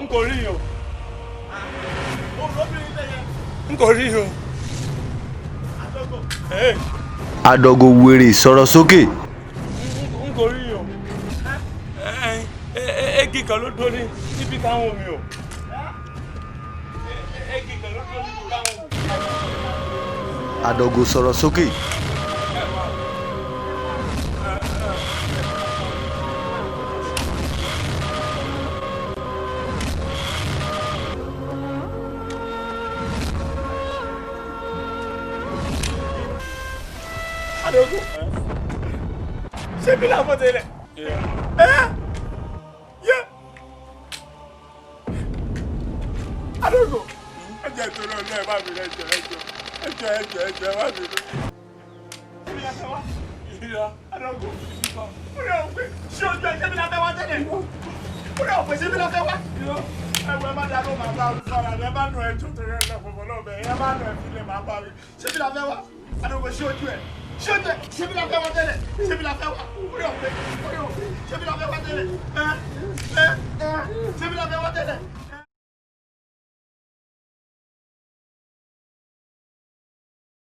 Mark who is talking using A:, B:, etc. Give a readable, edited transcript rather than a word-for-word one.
A: n kò rí o. n kò rí o.
B: Adogo wèrè sọ̀rọ̀ sókè.
A: n kò rí o. Egi kan ló dúró níbi táwọn mi o. Egi kan ló dúró níbi táwọn mi.
B: Adogo sọ̀rọ̀ sókè.
A: Adogo. Ṣé bí láfọ́ tẹ́lẹ̀? Adogo. Ẹjẹ tó lọ lẹ má mi ẹjọ má mi lọ. Ṣé bí láfẹ́ wá? Ìyá Adogo. Ó yẹ òpè ṣé ojú ẹ ṣé bí láfẹ́ wá tẹ́lẹ̀? Ó yẹ òpè ṣé bí láfẹ́ wá? Ẹ̀wọ̀n ẹ má dáná máa bá mi sọ̀rọ̀ ẹ má nù ẹjọ́ tó yẹ lọ fọfọ náà bẹ́ẹ̀ ẹ má nù ẹ fílẹ̀ máa bá mi. Ṣé bí láfẹ́ wá? Adogo ṣé ojú ẹ? Ṣé ojú ẹ? Ṣé bí láfẹ́ wá tẹ́lẹ̀? Ṣé bí láfẹ́ wá? Ó yẹ òpè ṣé bí láfẹ́ wá tẹ́lẹ̀? Ṣé bí láfẹ́ wá tẹ́lẹ̀?